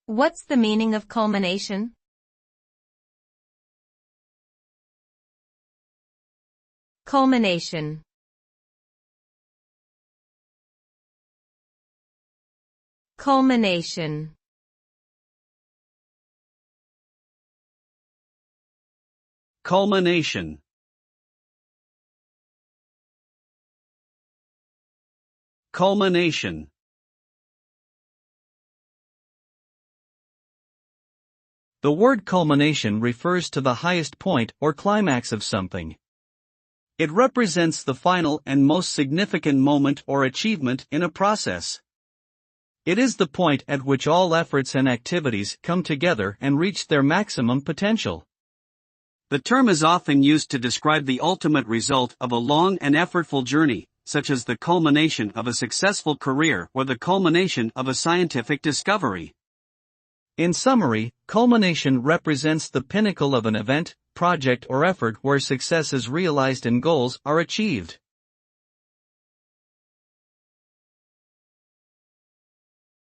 What's the meaning of culmination? Culmination. Culmination. Culmination. Culmination. The word culmination refers to the highest point or climax of something. It represents the final and most significant moment or achievement in a process. It is the point at which all efforts and activities come together and reach their maximum potential. The term is often used to describe the ultimate result of a long and effortful journey, such as the culmination of a successful career or the culmination of a scientific discovery. In summary, culmination represents the pinnacle of an event, project or effort where success is realized and goals are achieved.